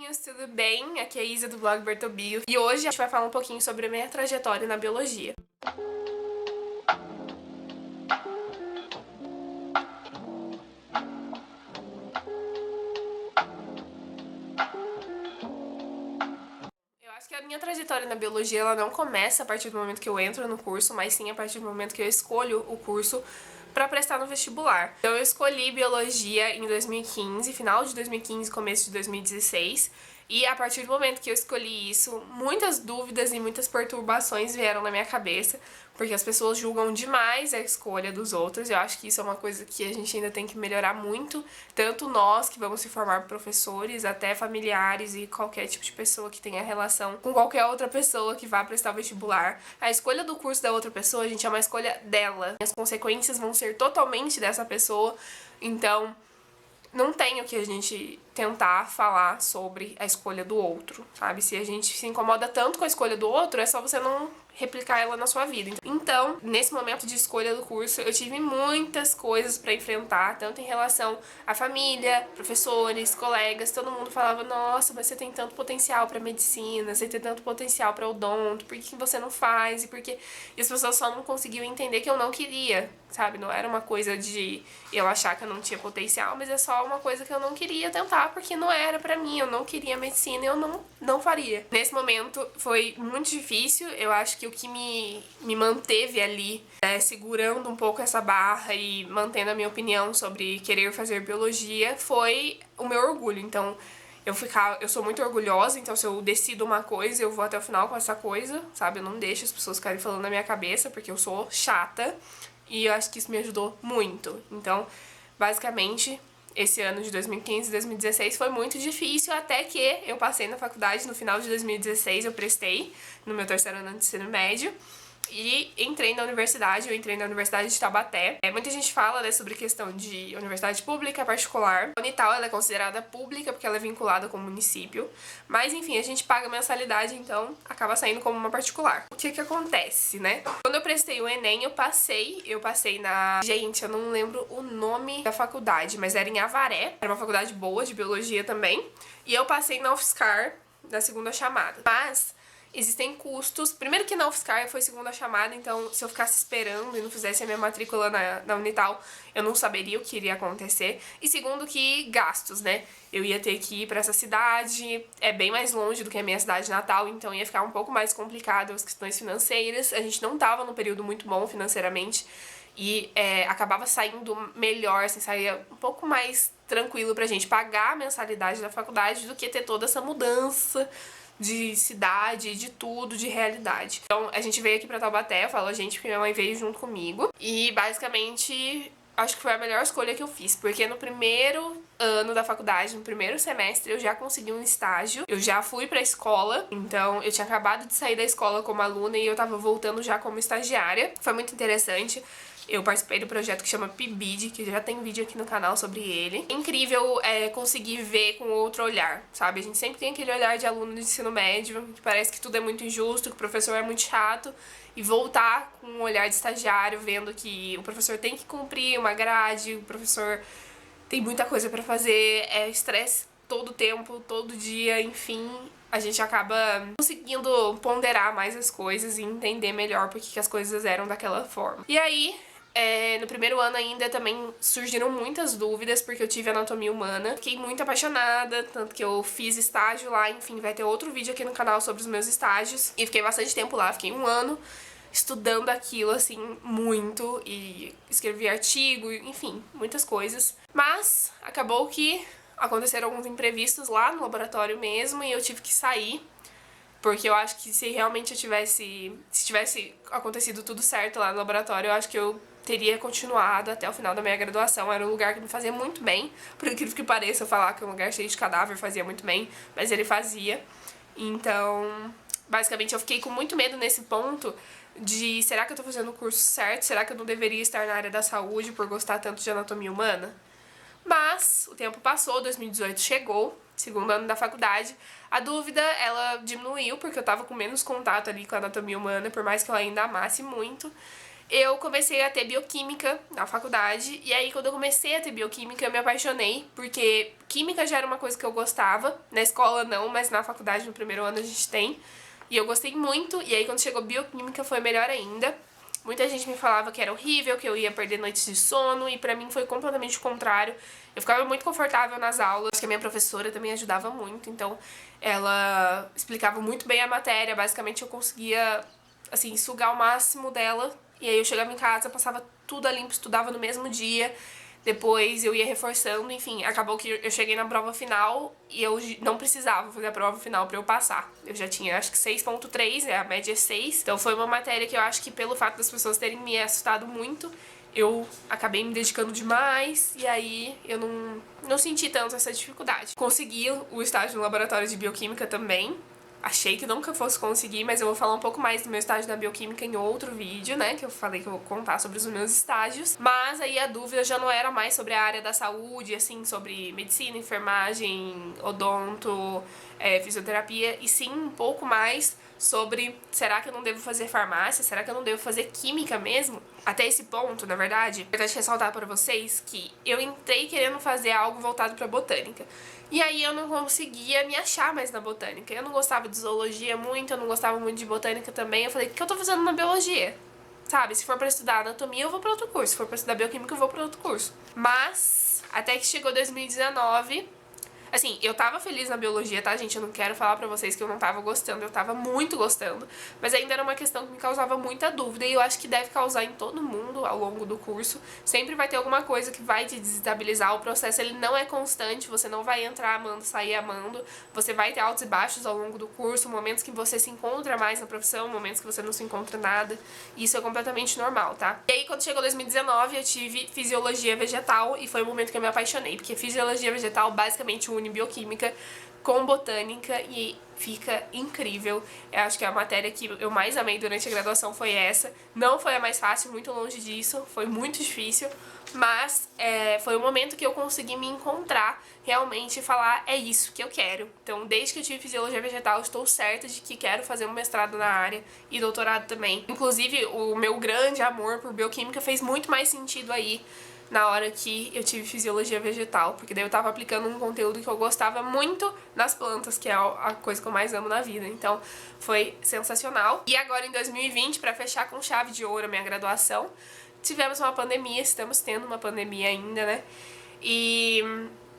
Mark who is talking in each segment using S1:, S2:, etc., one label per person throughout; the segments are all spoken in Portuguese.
S1: amiguinhos, tudo bem? Aqui é a Isa do blog Bertobio e hoje a gente vai falar um pouquinho sobre a minha trajetória na biologia. Eu acho que a minha trajetória na biologia ela não começa a partir do momento que eu entro no curso, mas sim a partir do momento que eu escolho o curso para prestar no vestibular. Então eu escolhi biologia em 2015, final de 2015, começo de 2016. E a partir do momento que eu escolhi isso, muitas dúvidas e muitas perturbações vieram na minha cabeça, porque as pessoas julgam demais a escolha dos outros. Eu acho que isso é uma coisa que a gente ainda tem que melhorar muito, tanto nós que vamos se formar professores, até familiares e qualquer tipo de pessoa que tenha relação com qualquer outra pessoa que vá prestar o vestibular. A escolha do curso da outra pessoa, gente, é uma escolha dela. As consequências vão ser totalmente dessa pessoa, então não tem o que a gente tentar falar sobre a escolha do outro, sabe? Se a gente se incomoda tanto com a escolha do outro, é só você não replicar ela na sua vida. Então, nesse momento de escolha do curso, eu tive muitas coisas pra enfrentar, tanto em relação à família, professores, colegas, todo mundo falava: nossa, mas você tem tanto potencial pra medicina, você tem tanto potencial pra odonto, por que você não faz? E as pessoas só não conseguiam entender que eu não queria, sabe? Não era uma coisa de eu achar que eu não tinha potencial, mas é só uma coisa que eu não queria tentar, porque não era pra mim, eu não queria medicina e eu não faria. Nesse momento foi muito difícil, eu acho que o que me manteve ali, segurando um pouco essa barra e mantendo a minha opinião sobre querer fazer biologia, foi o meu orgulho. Então, eu sou muito orgulhosa, então se eu decido uma coisa, eu vou até o final com essa coisa, sabe? Eu não deixo as pessoas ficarem falando na minha cabeça, porque eu sou chata, e eu acho que isso me ajudou muito. Então, basicamente, esse ano de 2015 e 2016 foi muito difícil, até que eu passei na faculdade no final de 2016, eu prestei no meu terceiro ano de ensino médio. E entrei na universidade, eu entrei na Universidade de Taubaté. Muita gente fala, né, sobre questão de universidade pública, particular. A Unital, ela é considerada pública porque ela é vinculada com o município. Mas, enfim, a gente paga mensalidade, então acaba saindo como uma particular. O que que acontece, né? Quando eu prestei o Enem, eu passei na... Gente, eu não lembro o nome da faculdade, mas era em Avaré. Era uma faculdade boa, de biologia também. E eu passei na UFSCar, na segunda chamada. Mas existem custos. Primeiro que na UFSCar foi segunda chamada, então se eu ficasse esperando e não fizesse a minha matrícula na Unital, eu não saberia o que iria acontecer. E segundo que gastos, né? Eu ia ter que ir pra essa cidade, é bem mais longe do que a minha cidade natal, então ia ficar um pouco mais complicado as questões financeiras. A gente não tava num período muito bom financeiramente e acabava saindo melhor, assim, saía um pouco mais tranquilo pra gente pagar a mensalidade da faculdade do que ter toda essa mudança de cidade, de tudo, de realidade. Então, a gente veio aqui pra Taubaté, eu falo a gente porque minha mãe veio junto comigo. E, basicamente, acho que foi a melhor escolha que eu fiz, porque no primeiro ano da faculdade, no primeiro semestre, eu já consegui um estágio, eu já fui pra escola, então eu tinha acabado de sair da escola como aluna e eu tava voltando já como estagiária. Foi muito interessante. Eu participei do projeto que chama PIBID, que já tem vídeo aqui no canal sobre ele. É incrível conseguir ver com outro olhar, sabe? A gente sempre tem aquele olhar de aluno de ensino médio, que parece que tudo é muito injusto, que o professor é muito chato, e voltar com um olhar de estagiário, vendo que o professor tem que cumprir uma grade, o professor tem muita coisa pra fazer, é estresse todo tempo, todo dia, enfim, a gente acaba conseguindo ponderar mais as coisas e entender melhor por que as coisas eram daquela forma. E aí, no primeiro ano ainda também surgiram muitas dúvidas, porque eu tive anatomia humana. Fiquei muito apaixonada, tanto que eu fiz estágio lá, enfim, vai ter outro vídeo aqui no canal sobre os meus estágios. E fiquei bastante tempo lá, fiquei 1 ano estudando aquilo, assim, muito, e escrevi artigo, enfim, muitas coisas. Mas acabou que aconteceram alguns imprevistos lá no laboratório mesmo e eu tive que sair, porque eu acho que se realmente se tivesse acontecido tudo certo lá no laboratório, eu acho que eu teria continuado até o final da minha graduação. Era um lugar que me fazia muito bem, por incrível que pareça, eu falar que um lugar cheio de cadáver fazia muito bem, mas ele fazia. Então, basicamente, eu fiquei com muito medo nesse ponto de será que eu tô fazendo o curso certo? Será que eu não deveria estar na área da saúde por gostar tanto de anatomia humana? Mas o tempo passou, 2018 chegou, segundo ano da faculdade. A dúvida, ela diminuiu, porque eu tava com menos contato ali com a anatomia humana, por mais que eu ainda amasse muito. eu comecei a ter bioquímica na faculdade, e aí quando eu comecei a ter bioquímica eu me apaixonei, porque química já era uma coisa que eu gostava, na escola não, mas na faculdade no primeiro ano a gente tem, e eu gostei muito, e aí quando chegou bioquímica foi melhor ainda. Muita gente me falava que era horrível, que eu ia perder noites de sono, e pra mim foi completamente o contrário. Eu ficava muito confortável nas aulas, acho que a minha professora também ajudava muito, então ela explicava muito bem a matéria, basicamente eu conseguia, assim, sugar o máximo dela. E aí eu chegava em casa, passava tudo a limpo, estudava no mesmo dia, depois eu ia reforçando, enfim, acabou que eu cheguei na prova final e eu não precisava fazer a prova final pra eu passar. Eu já tinha, acho que 6.3, a média é 6, então foi uma matéria que eu acho que pelo fato das pessoas terem me assustado muito, eu acabei me dedicando demais e aí eu não senti tanto essa dificuldade. Consegui o estágio no laboratório de bioquímica também. Achei que nunca fosse conseguir, mas eu vou falar um pouco mais do meu estágio na bioquímica em outro vídeo, né? Que eu falei que eu vou contar sobre os meus estágios. Mas aí a dúvida já não era mais sobre a área da saúde, assim, sobre medicina, enfermagem, odonto, fisioterapia, e sim um pouco mais sobre será que eu não devo fazer farmácia? Será que eu não devo fazer química mesmo? Até esse ponto, na verdade, eu quero ressaltar para vocês que eu entrei querendo fazer algo voltado para botânica. E aí eu não conseguia me achar mais na botânica. Eu não gostava de zoologia muito, eu não gostava muito de botânica também. Eu falei, o que eu tô fazendo na biologia? Sabe, se for pra estudar anatomia, eu vou pra outro curso. Se for pra estudar bioquímica, eu vou pra outro curso. Mas, até que chegou 2019... Assim, eu tava feliz na biologia, tá, gente? Eu não quero falar pra vocês que eu não tava gostando, eu tava muito gostando. Mas ainda era uma questão que me causava muita dúvida, e eu acho que deve causar em todo mundo ao longo do curso. Sempre vai ter alguma coisa que vai te desestabilizar. O processo, ele não é constante, você não vai entrar amando, sair amando. Você vai ter altos e baixos ao longo do curso, momentos que você se encontra mais na profissão, momentos que você não se encontra nada. Isso é completamente normal, tá? E aí, quando chegou 2019, eu tive fisiologia vegetal, e foi o momento que eu me apaixonei, porque fisiologia vegetal basicamente une bioquímica com botânica e fica incrível. Eu acho que a matéria que eu mais amei durante a graduação foi essa. Não foi a mais fácil, muito longe disso, foi muito difícil, mas foi o momento que eu consegui me encontrar realmente e falar, é isso que eu quero. Então, desde que eu tive fisiologia vegetal, estou certa de que quero fazer um mestrado na área e doutorado também. Inclusive, o meu grande amor por bioquímica fez muito mais sentido aí na hora que eu tive fisiologia vegetal, porque daí eu tava aplicando um conteúdo que eu gostava muito nas plantas, que é a coisa que eu mais amo na vida. Então, foi sensacional. E agora, em 2020, pra fechar com chave de ouro a minha graduação, tivemos uma pandemia, estamos tendo uma pandemia ainda, né? E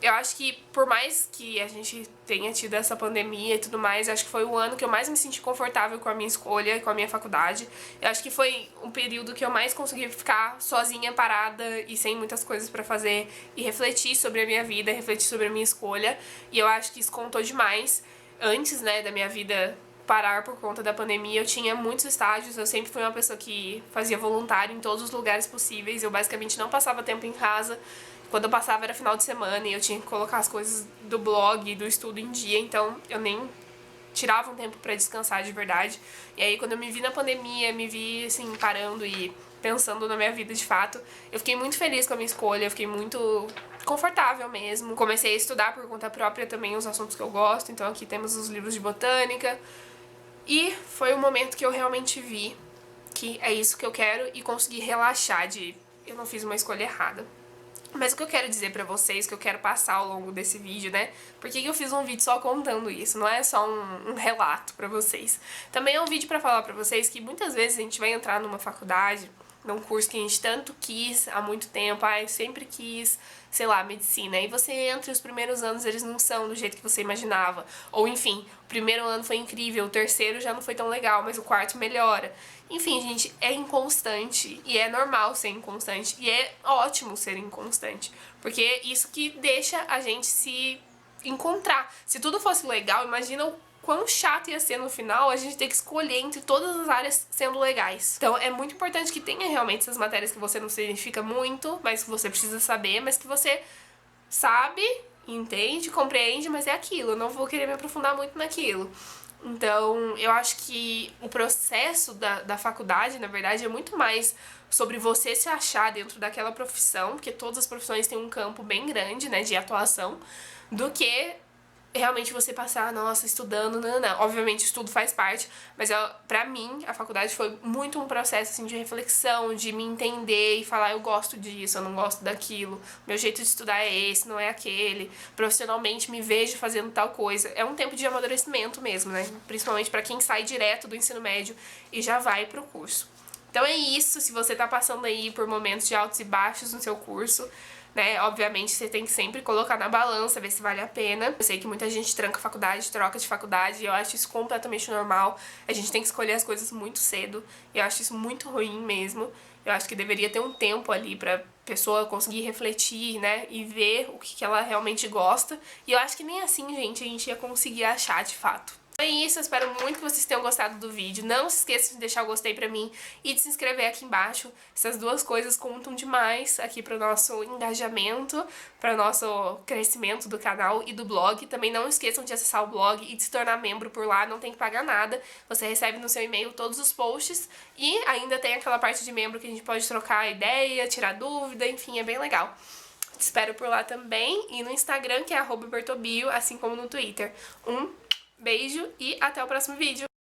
S1: eu acho que por mais que a gente tenha tido essa pandemia e tudo mais, acho que foi o ano que eu mais me senti confortável com a minha escolha e com a minha faculdade. Eu acho que foi um período que eu mais consegui ficar sozinha, parada e sem muitas coisas pra fazer e refletir sobre a minha vida, refletir sobre a minha escolha. E eu acho que isso contou demais. Antes, né, da minha vida parar por conta da pandemia, eu tinha muitos estágios, eu sempre fui uma pessoa que fazia voluntário em todos os lugares possíveis, eu basicamente não passava tempo em casa. Quando eu passava era final de semana e eu tinha que colocar as coisas do blog, do estudo em dia, então eu nem tirava um tempo pra descansar de verdade. E aí quando eu me vi na pandemia, me vi assim, parando e pensando na minha vida de fato, eu fiquei muito feliz com a minha escolha, eu fiquei muito confortável mesmo. Comecei a estudar por conta própria também os assuntos que eu gosto, então aqui temos os livros de botânica. E foi o momento que eu realmente vi que é isso que eu quero e consegui relaxar de eu não fiz uma escolha errada. Mas o que eu quero dizer pra vocês, que eu quero passar ao longo desse vídeo, né? Por que eu fiz um vídeo só contando isso? Não é só um relato pra vocês. Também é um vídeo pra falar pra vocês que muitas vezes a gente vai entrar numa faculdade, num curso que a gente tanto quis há muito tempo, eu sempre quis, sei lá, medicina. E você entra e os primeiros anos eles não são do jeito que você imaginava. Ou enfim, o primeiro ano foi incrível, o terceiro já não foi tão legal, mas o quarto melhora. Enfim, gente, é inconstante e é normal ser inconstante e é ótimo ser inconstante, porque é isso que deixa a gente se encontrar. Se tudo fosse legal, imagina o quão chato ia ser no final a gente ter que escolher entre todas as áreas sendo legais. Então é muito importante que tenha realmente essas matérias que você não se identifica muito, mas que você precisa saber, mas que você sabe, entende, compreende, mas é aquilo, eu não vou querer me aprofundar muito naquilo. Então, eu acho que o processo da faculdade, na verdade, é muito mais sobre você se achar dentro daquela profissão, porque todas as profissões têm um campo bem grande, né, de atuação, do que realmente você passar, nossa, estudando, não. Obviamente, estudo faz parte, mas pra mim, a faculdade foi muito um processo, assim, de reflexão, de me entender e falar, eu gosto disso, eu não gosto daquilo, meu jeito de estudar é esse, não é aquele, profissionalmente me vejo fazendo tal coisa. É um tempo de amadurecimento mesmo, né? Principalmente pra quem sai direto do ensino médio e já vai pro curso. Então é isso, se você tá passando aí por momentos de altos e baixos no seu curso, né, obviamente você tem que sempre colocar na balança, ver se vale a pena. Eu sei que muita gente tranca faculdade, troca de faculdade, e eu acho isso completamente normal. A gente tem que escolher as coisas muito cedo, e eu acho isso muito ruim mesmo. Eu acho que deveria ter um tempo ali pra pessoa conseguir refletir, né, e ver o que ela realmente gosta. E eu acho que nem assim, gente, a gente ia conseguir achar de fato. É isso, eu espero muito que vocês tenham gostado do vídeo. Não se esqueça de deixar o gostei pra mim e de se inscrever aqui embaixo. Essas duas coisas contam demais aqui pro nosso engajamento, para o nosso crescimento do canal e do blog. Também não esqueçam de acessar o blog e de se tornar membro por lá, não tem que pagar nada. Você recebe no seu e-mail todos os posts e ainda tem aquela parte de membro que a gente pode trocar ideia, tirar dúvida, enfim, é bem legal. Te espero por lá também e no Instagram, que é @bertobio, assim como no Twitter. Beijo e até o próximo vídeo!